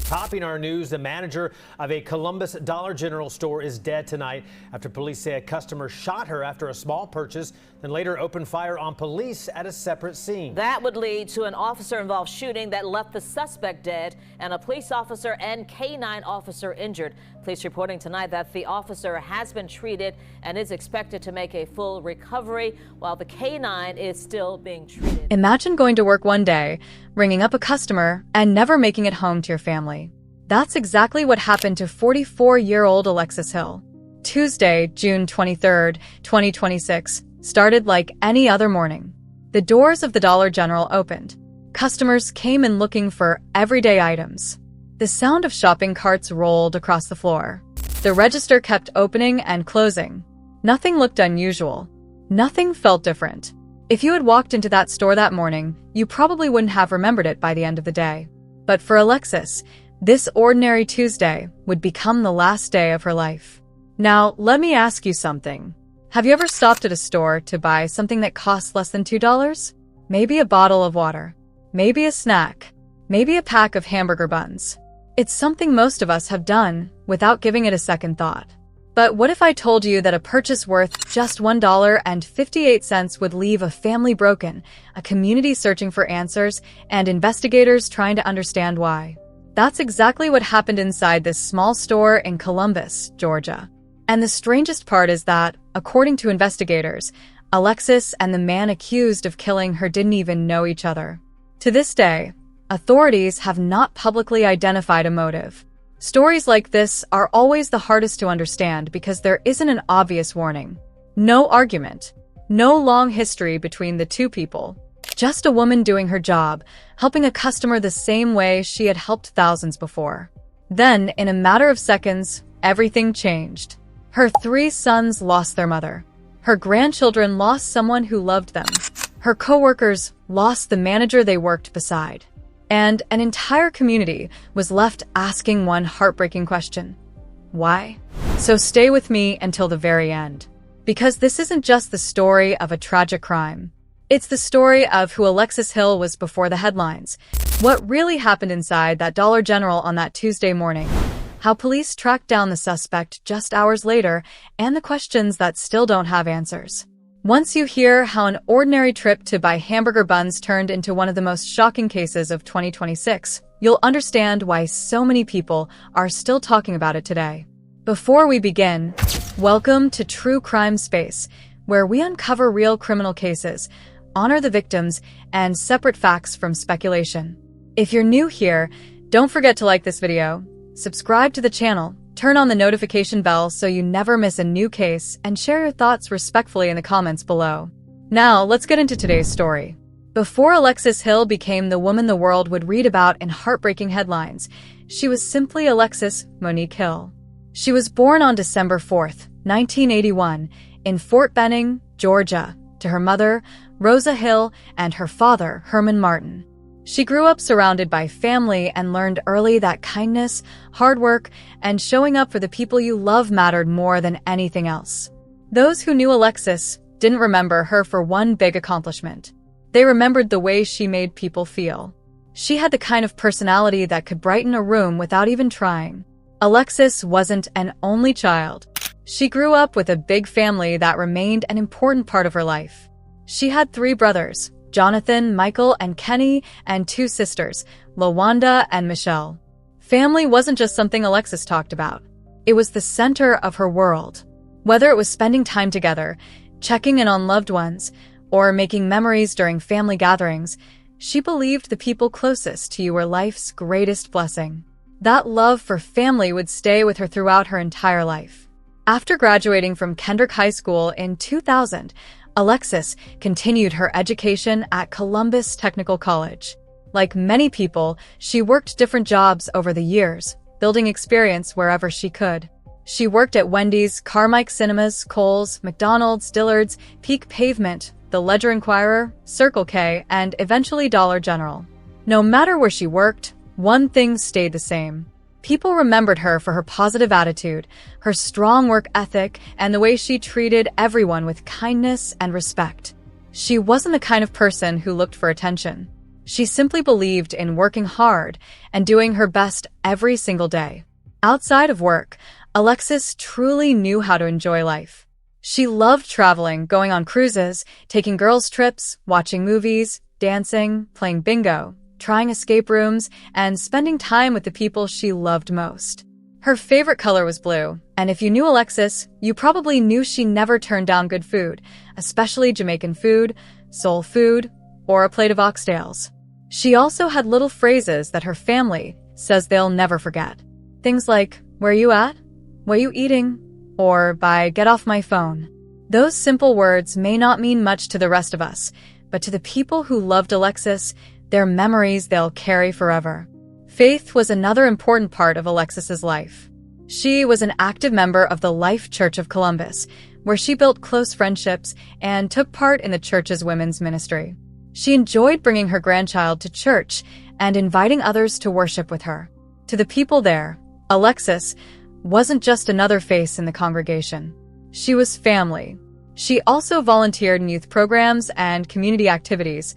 Topping our news, the manager of a Columbus Dollar General store is dead tonight after police say a customer shot her after a small purchase, then later opened fire on police at a separate scene. That would lead to an officer-involved shooting that left the suspect dead and a police officer and K-9 officer injured. Police reporting tonight that the officer has been treated and is expected to make a full recovery, while the K-9 is still being treated. Imagine going to work one day, ringing up a customer, and never making it home to your family. That's exactly what happened to 44-year-old Alexis Hill. Tuesday, June 23, 2026, started like any other morning. The doors of the Dollar General opened. Customers came in looking for everyday items. The sound of shopping carts rolled across the floor. The register kept opening and closing. Nothing looked unusual. Nothing felt different. If you had walked into that store that morning, you probably wouldn't have remembered it by the end of the day. But for Alexis, this ordinary Tuesday would become the last day of her life. Now, let me ask you something. Have you ever stopped at a store to buy something that costs less than $2? Maybe a bottle of water. Maybe a snack. Maybe a pack of hamburger buns. It's something most of us have done without giving it a second thought. But what if I told you that a purchase worth just $1.58 would leave a family broken, a community searching for answers, and investigators trying to understand why? That's exactly what happened inside this small store in Columbus, Georgia. And the strangest part is that, according to investigators, Alexis and the man accused of killing her didn't even know each other. To this day, authorities have not publicly identified a motive. Stories like this are always the hardest to understand because there isn't an obvious warning. No argument. No long history between the two people. Just a woman doing her job, helping a customer the same way she had helped thousands before. Then, in a matter of seconds, everything changed. Her 3 sons lost their mother. Her grandchildren lost someone who loved them. Her coworkers lost the manager they worked beside. And an entire community was left asking one heartbreaking question. Why? So stay with me until the very end. Because this isn't just the story of a tragic crime. It's the story of who Alexis Hill was before the headlines. What really happened inside that Dollar General on that Tuesday morning. How police tracked down the suspect just hours later, and the questions that still don't have answers. Once you hear how an ordinary trip to buy hamburger buns turned into one of the most shocking cases of 2026, you'll understand why so many people are still talking about it today. Before we begin, welcome to True Crime Space, where we uncover real criminal cases, honor the victims, and separate facts from speculation. If you're new here, don't forget to like this video, subscribe to the channel, turn on the notification bell so you never miss a new case, and share your thoughts respectfully in the comments below. Now, let's get into today's story. Before Alexis Hill became the woman the world would read about in heartbreaking headlines, she was simply Alexis Monique Hill. She was born on December 4th, 1981, in Fort Benning, Georgia, to her mother, Rosa Hill, and her father, Herman Martin. She grew up surrounded by family and learned early that kindness, hard work, and showing up for the people you love mattered more than anything else. Those who knew Alexis didn't remember her for one big accomplishment. They remembered the way she made people feel. She had the kind of personality that could brighten a room without even trying. Alexis wasn't an only child. She grew up with a big family that remained an important part of her life. She had 3 brothers, Jonathan, Michael, and Kenny, and 2 sisters, LaWanda and Michelle. Family wasn't just something Alexis talked about. It was the center of her world. Whether it was spending time together, checking in on loved ones, or making memories during family gatherings, she believed the people closest to you were life's greatest blessing. That love for family would stay with her throughout her entire life. After graduating from Kendrick High School in 2000, Alexis continued her education at Columbus Technical College. Like many people, she worked different jobs over the years, building experience wherever she could. She worked at Wendy's, Carmike Cinemas, Kohl's, McDonald's, Dillard's, Peak Pavement, the Ledger-Enquirer, Circle K, and eventually Dollar General. No matter where she worked, one thing stayed the same. People remembered her for her positive attitude, her strong work ethic, and the way she treated everyone with kindness and respect. She wasn't the kind of person who looked for attention. She simply believed in working hard and doing her best every single day. Outside of work, Alexis truly knew how to enjoy life. She loved traveling, going on cruises, taking girls' trips, watching movies, dancing, playing bingo, trying escape rooms, and spending time with the people she loved most. Her favorite color was blue, and if you knew Alexis, you probably knew she never turned down good food, especially Jamaican food, soul food, or a plate of oxtails. She also had little phrases that her family says they'll never forget. Things like, "Where you at? What you eating?" Or by "Get off my phone." Those simple words may not mean much to the rest of us, but to the people who loved Alexis, they're memories they'll carry forever. Faith was another important part of Alexis's life. She was an active member of the Life Church of Columbus, where she built close friendships and took part in the church's women's ministry. She enjoyed bringing her grandchild to church and inviting others to worship with her. To the people there, Alexis wasn't just another face in the congregation. She was family. She also volunteered in youth programs and community activities,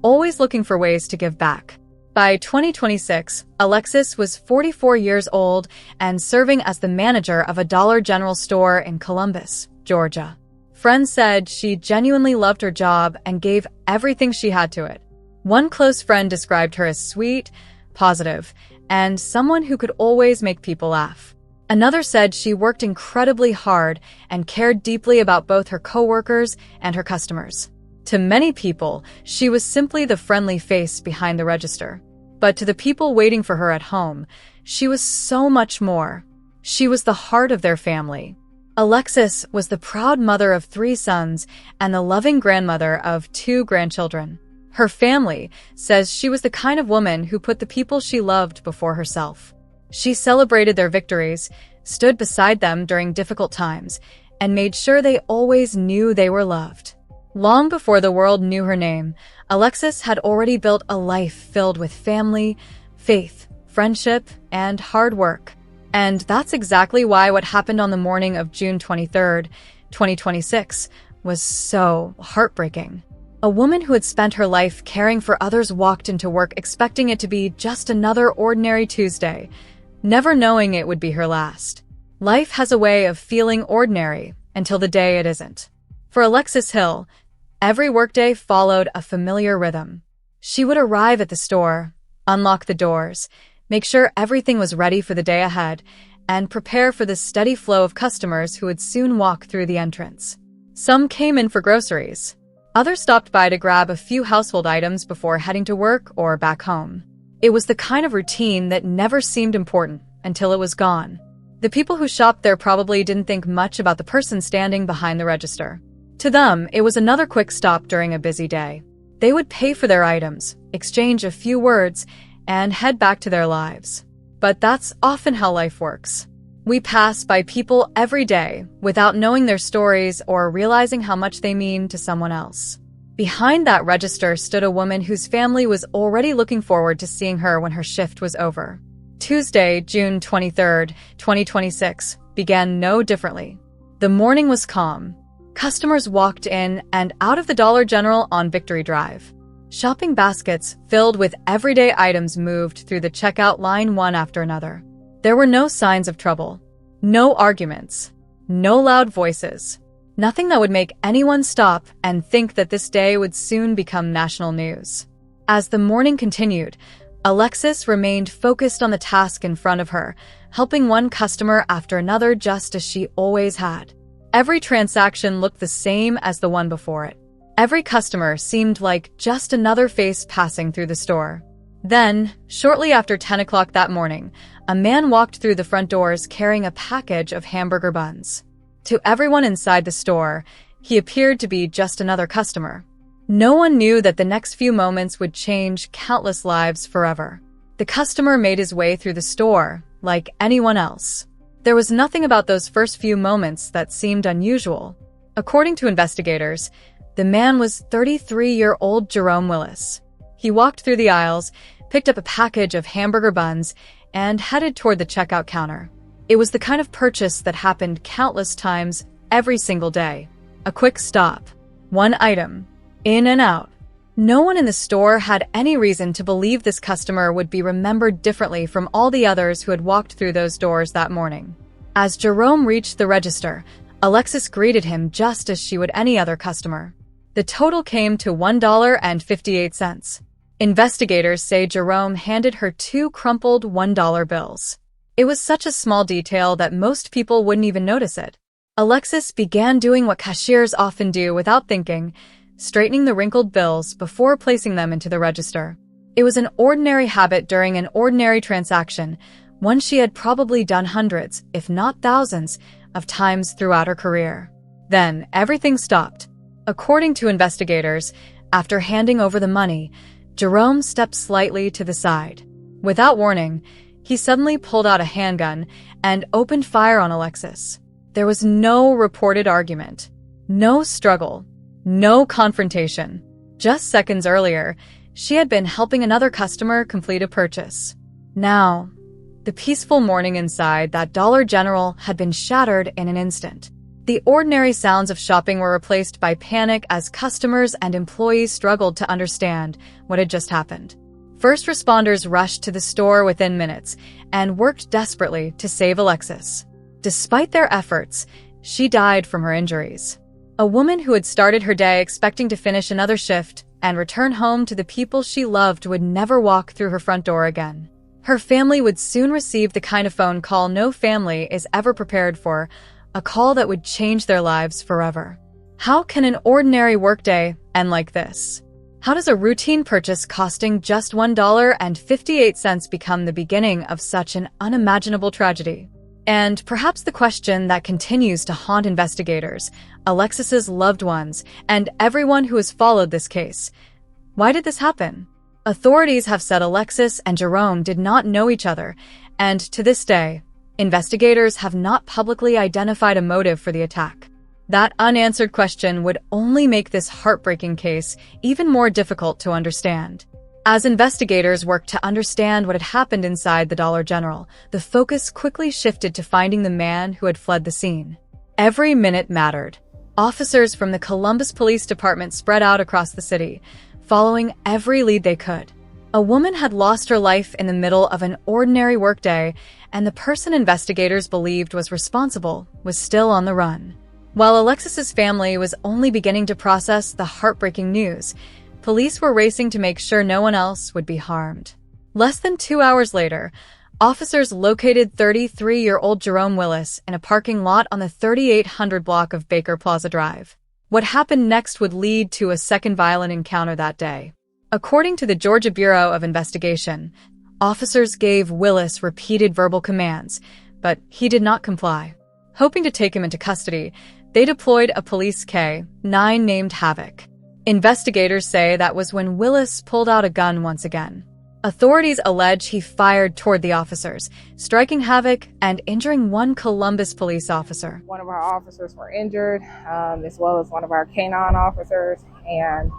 always looking for ways to give back. By 2026, Alexis was 44 years old and serving as the manager of a Dollar General store in Columbus, Georgia. Friends said she genuinely loved her job and gave everything she had to it. One close friend described her as sweet, positive, and someone who could always make people laugh. Another said she worked incredibly hard and cared deeply about both her coworkers and her customers. To many people, she was simply the friendly face behind the register. But to the people waiting for her at home, she was so much more. She was the heart of their family. Alexis was the proud mother of 3 sons and the loving grandmother of 2 grandchildren. Her family says she was the kind of woman who put the people she loved before herself. She celebrated their victories, stood beside them during difficult times, and made sure they always knew they were loved. Long before the world knew her name, Alexis had already built a life filled with family, faith, friendship, and hard work. And that's exactly why what happened on the morning of June 23rd, 2026, was so heartbreaking. A woman who had spent her life caring for others walked into work expecting it to be just another ordinary Tuesday, never knowing it would be her last. Life has a way of feeling ordinary until the day it isn't. For Alexis Hill, every workday followed a familiar rhythm. She would arrive at the store, unlock the doors, make sure everything was ready for the day ahead, and prepare for the steady flow of customers who would soon walk through the entrance. Some came in for groceries. Others stopped by to grab a few household items before heading to work or back home. It was the kind of routine that never seemed important until it was gone. The people who shopped there probably didn't think much about the person standing behind the register. To them, it was another quick stop during a busy day. They would pay for their items, exchange a few words, and head back to their lives. But that's often how life works. We pass by people every day without knowing their stories or realizing how much they mean to someone else. Behind that register stood a woman whose family was already looking forward to seeing her when her shift was over. Tuesday, June 23rd, 2026, began no differently. The morning was calm. Customers walked in and out of the Dollar General on Victory Drive. Shopping baskets filled with everyday items moved through the checkout line one after another. There were no signs of trouble, no arguments, no loud voices, nothing that would make anyone stop and think that this day would soon become national news. As the morning continued, Alexis remained focused on the task in front of her, helping one customer after another just as she always had. Every transaction looked the same as the one before it. Every customer seemed like just another face passing through the store. Then, shortly after 10 o'clock that morning, a man walked through the front doors carrying a package of hamburger buns. To everyone inside the store, he appeared to be just another customer. No one knew that the next few moments would change countless lives forever. The customer made his way through the store like anyone else. There was nothing about those first few moments that seemed unusual. According to investigators, the man was 33-year-old Jerome Willis. He walked through the aisles, picked up a package of hamburger buns, and headed toward the checkout counter. It was the kind of purchase that happened countless times every single day. A quick stop. One item. In and out. No one in the store had any reason to believe this customer would be remembered differently from all the others who had walked through those doors that morning. As Jerome reached the register, Alexis greeted him just as she would any other customer. The total came to $1.58. Investigators say Jerome handed her 2 crumpled $1 bills. It was such a small detail that most people wouldn't even notice it. Alexis began doing what cashiers often do without thinking, straightening the wrinkled bills before placing them into the register. It was an ordinary habit during an ordinary transaction, one she had probably done hundreds, if not thousands, of times throughout her career. Then, everything stopped. According to investigators, after handing over the money, Jerome stepped slightly to the side. Without warning, he suddenly pulled out a handgun and opened fire on Alexis. There was no reported argument, no struggle, no confrontation. Just seconds earlier, she had been helping another customer complete a purchase. Now, the peaceful morning inside that Dollar General had been shattered in an instant. The ordinary sounds of shopping were replaced by panic as customers and employees struggled to understand what had just happened. First responders rushed to the store within minutes and worked desperately to save Alexis. Despite their efforts, she died from her injuries. A woman who had started her day expecting to finish another shift and return home to the people she loved would never walk through her front door again. Her family would soon receive the kind of phone call no family is ever prepared for, a call that would change their lives forever. How can an ordinary workday end like this? How does a routine purchase costing just $1.58 become the beginning of such an unimaginable tragedy? And perhaps the question that continues to haunt investigators, Alexis's loved ones, and everyone who has followed this case. Why did this happen? Authorities have said Alexis and Jerome did not know each other, and to this day, investigators have not publicly identified a motive for the attack. That unanswered question would only make this heartbreaking case even more difficult to understand. As investigators worked to understand what had happened inside the Dollar General, the focus quickly shifted to finding the man who had fled the scene. Every minute mattered. Officers from the Columbus Police Department spread out across the city, following every lead they could. A woman had lost her life in the middle of an ordinary workday, and the person investigators believed was responsible was still on the run. While Alexis's family was only beginning to process the heartbreaking news, police were racing to make sure no one else would be harmed. Less than 2 hours later, officers located 33-year-old Jerome Willis in a parking lot on the 3800 block of Baker Plaza Drive. What happened next would lead to a second violent encounter that day. According to the Georgia Bureau of Investigation, officers gave Willis repeated verbal commands, but he did not comply. Hoping to take him into custody, they deployed a police K-9 named Havoc. Investigators say that was when Willis pulled out a gun once again. Authorities allege he fired toward the officers, striking Havoc and injuring one Columbus police officer. One of our officers were injured, as well as one of our K-9 officers, and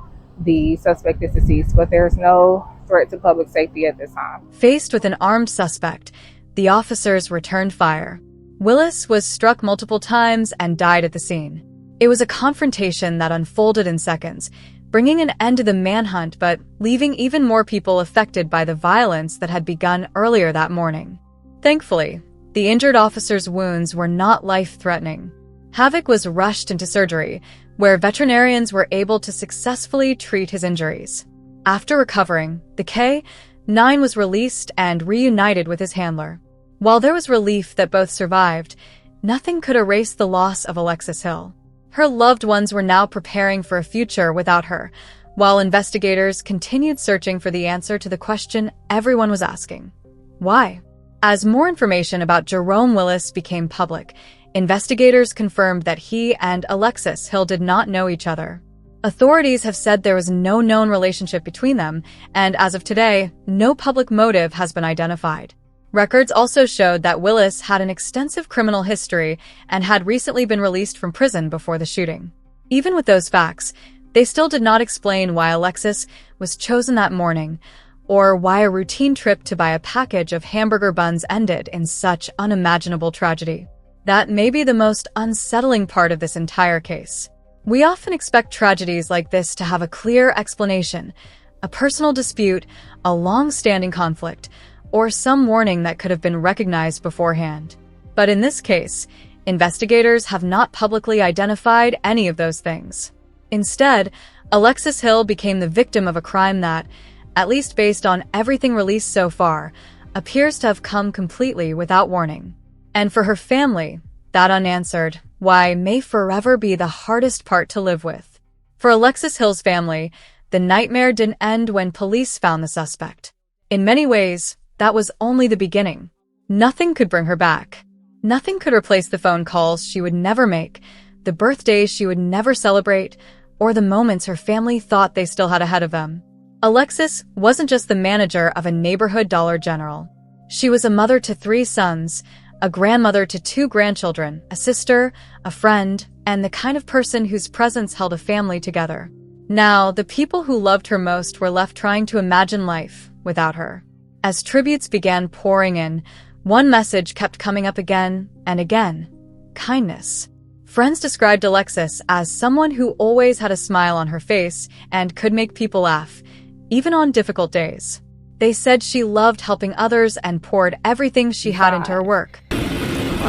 the suspect is deceased, but there's no threat to public safety at this time. Faced with an armed suspect, the officers returned fire. Willis was struck multiple times and died at the scene. It was a confrontation that unfolded in seconds, bringing an end to the manhunt but leaving even more people affected by the violence that had begun earlier that morning. Thankfully, the injured officer's wounds were not life-threatening. Havoc was rushed into surgery, where veterinarians were able to successfully treat his injuries. After recovering, the K-9 was released and reunited with his handler. While there was relief that both survived, nothing could erase the loss of Alexis Hill. Her loved ones were now preparing for a future without her, while investigators continued searching for the answer to the question everyone was asking. Why? As more information about Jerome Willis became public, investigators confirmed that he and Alexis Hill did not know each other. Authorities have said there was no known relationship between them, and as of today, no public motive has been identified. Records also showed that Willis had an extensive criminal history and had recently been released from prison before the shooting. Even with those facts, they still did not explain why Alexis was chosen that morning, or why a routine trip to buy a package of hamburger buns ended in such unimaginable tragedy. That may be the most unsettling part of this entire case. We often expect tragedies like this to have a clear explanation, a personal dispute, a long-standing conflict, or some warning that could have been recognized beforehand. But in this case, investigators have not publicly identified any of those things. Instead, Alexis Hill became the victim of a crime that, at least based on everything released so far, appears to have come completely without warning. And for her family, that unanswered why may forever be the hardest part to live with. For Alexis Hill's family, the nightmare didn't end when police found the suspect. In many ways, that was only the beginning. Nothing could bring her back. Nothing could replace the phone calls she would never make, the birthdays she would never celebrate, or the moments her family thought they still had ahead of them. Alexis wasn't just the manager of a neighborhood Dollar General. She was a mother to 3 sons, a grandmother to 2 grandchildren, a sister, a friend, and the kind of person whose presence held a family together. Now, the people who loved her most were left trying to imagine life without her. As tributes began pouring in, one message kept coming up again and again: kindness. Friends described Alexis as someone who always had a smile on her face and could make people laugh, even on difficult days. They said she loved helping others and poured everything she had into her work.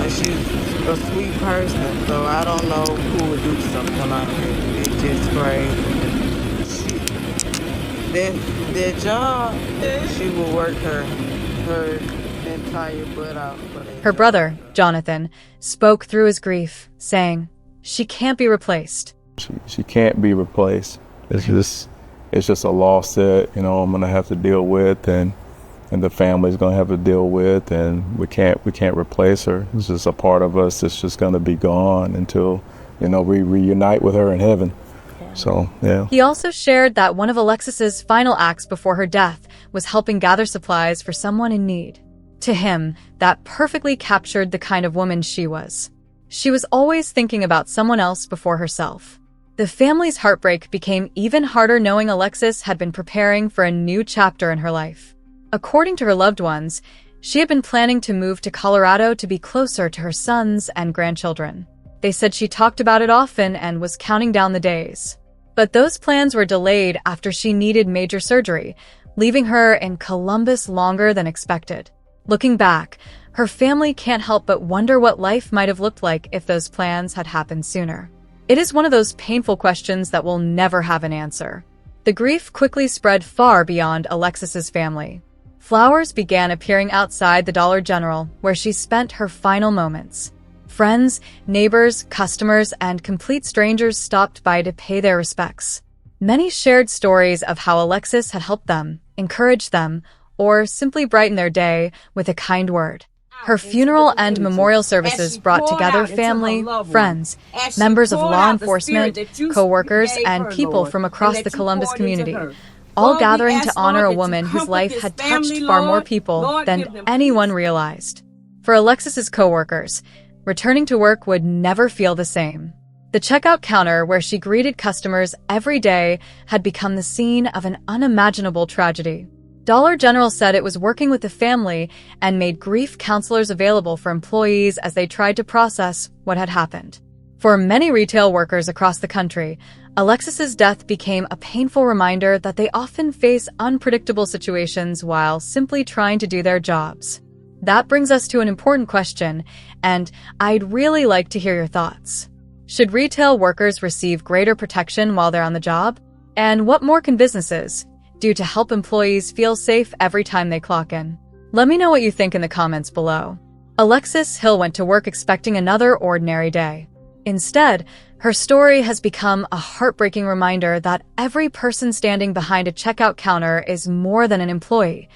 She's a sweet person, so I don't know who would do something like that. It's just crazy. Their job, she will work her entire butt out for that. Her brother, Jonathan, spoke through his grief, saying, "She can't be replaced." She can't be replaced. It's just a loss that, I'm gonna have to deal with, and the family's gonna have to deal with, and we can't replace her. It's just a part of us that's just gonna be gone until, we reunite with her in heaven. So, yeah. He also shared that one of Alexis's final acts before her death was helping gather supplies for someone in need. To him, that perfectly captured the kind of woman she was. She was always thinking about someone else before herself. The family's heartbreak became even harder knowing Alexis had been preparing for a new chapter in her life. According to her loved ones, she had been planning to move to Colorado to be closer to her sons and grandchildren. They said she talked about it often and was counting down the days. But those plans were delayed after she needed major surgery, leaving her in Columbus longer than expected. Looking back, her family can't help but wonder what life might have looked like if those plans had happened sooner. It is one of those painful questions that will never have an answer. The grief quickly spread far beyond Alexis's family. Flowers began appearing outside the Dollar General, where she spent her final moments. Friends, neighbors, customers, and complete strangers stopped by to pay their respects. Many shared stories of how Alexis had helped them, encouraged them, or simply brightened their day with a kind word. Her funeral and memorial services brought together family, friends, members of law enforcement, co-workers, and people from across the Columbus community, all gathering to honor a woman whose life had touched far more people than anyone realized. For Alexis's co-workers, returning to work would never feel the same. The checkout counter where she greeted customers every day had become the scene of an unimaginable tragedy. Dollar General said it was working with the family and made grief counselors available for employees as they tried to process what had happened. For many retail workers across the country, Alexis's death became a painful reminder that they often face unpredictable situations while simply trying to do their jobs. That brings us to an important question, and I'd really like to hear your thoughts. Should retail workers receive greater protection while they're on the job? And what more can businesses do to help employees feel safe every time they clock in? Let me know what you think in the comments below. Alexis Hill went to work expecting another ordinary day. Instead, her story has become a heartbreaking reminder that every person standing behind a checkout counter is more than an employee.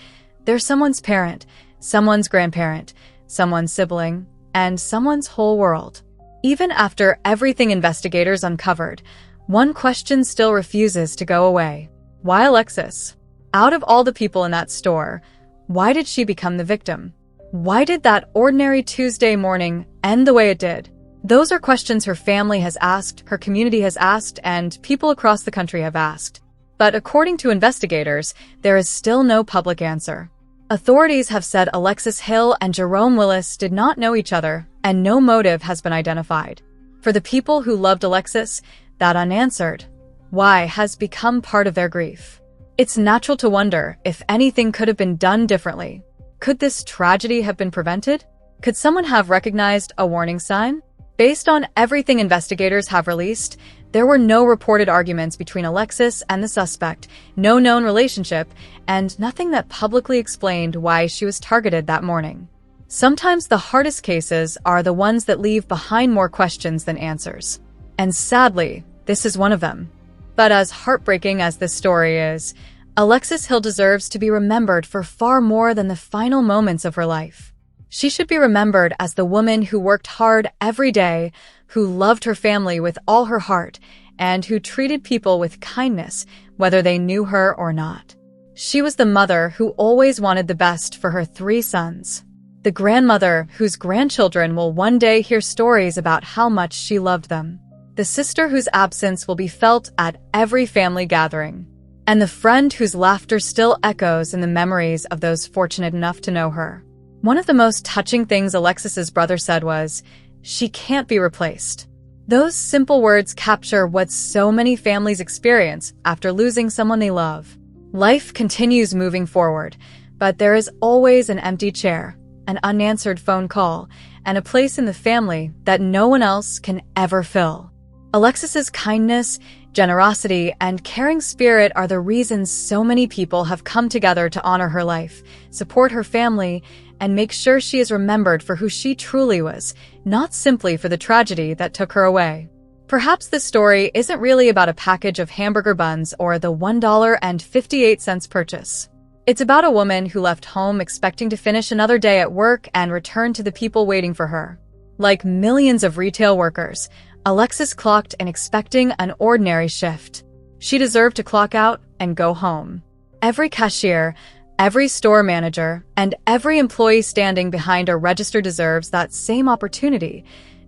They're someone's parent, someone's grandparent, someone's sibling, and someone's whole world. Even after everything investigators uncovered, one question still refuses to go away. Why Alexis? Out of all the people in that store, why did she become the victim? Why did that ordinary Tuesday morning end the way it did? Those are questions her family has asked, her community has asked, and people across the country have asked. But according to investigators, there is still no public answer. Authorities have said Alexis Hill and Jerome Willis did not know each other, and no motive has been identified. For the people who loved Alexis, that unanswered why has become part of their grief. It's natural to wonder if anything could have been done differently. Could this tragedy have been prevented? Could someone have recognized a warning sign? Based on everything investigators have released, there were no reported arguments between Alexis and the suspect, no known relationship, and nothing that publicly explained why she was targeted that morning. Sometimes the hardest cases are the ones that leave behind more questions than answers. And sadly, this is one of them. But as heartbreaking as this story is, Alexis Hill deserves to be remembered for far more than the final moments of her life. She should be remembered as the woman who worked hard every day, who loved her family with all her heart, and who treated people with kindness, whether they knew her or not. She was the mother who always wanted the best for her 3 sons. The grandmother whose grandchildren will one day hear stories about how much she loved them. The sister whose absence will be felt at every family gathering. And the friend whose laughter still echoes in the memories of those fortunate enough to know her. One of the most touching things Alexis's brother said was, "She can't be replaced." Those simple words capture what so many families experience after losing someone they love. Life continues moving forward, but there is always an empty chair, an unanswered phone call, and a place in the family that no one else can ever fill. Alexis's kindness, generosity, and caring spirit are the reasons so many people have come together to honor her life, support her family, and make sure she is remembered for who she truly was, not simply for the tragedy that took her away. Perhaps this story isn't really about a package of hamburger buns or the $1.58 purchase. It's about a woman who left home expecting to finish another day at work and return to the people waiting for her. Like millions of retail workers, Alexis clocked in expecting an ordinary shift. She deserved to clock out and go home. Every cashier, every store manager, and every employee standing behind a register deserves that same opportunity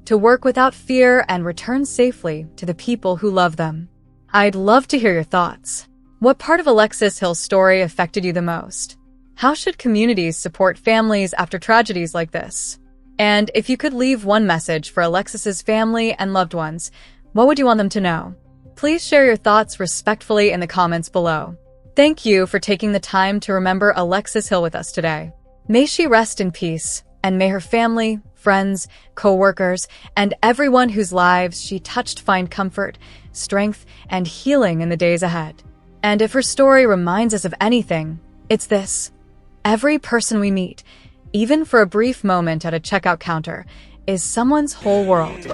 to work without fear and return safely to the people who love them. I'd love to hear your thoughts. What part of Alexis Hill's story affected you the most? How should communities support families after tragedies like this? And if you could leave one message for Alexis's family and loved ones, what would you want them to know? Please share your thoughts respectfully in the comments below. Thank you for taking the time to remember Alexis Hill with us today. May she rest in peace, and may her family, friends, co-workers, and everyone whose lives she touched find comfort, strength, and healing in the days ahead. And if her story reminds us of anything, it's this. Every person we meet, even for a brief moment at a checkout counter, is someone's whole world.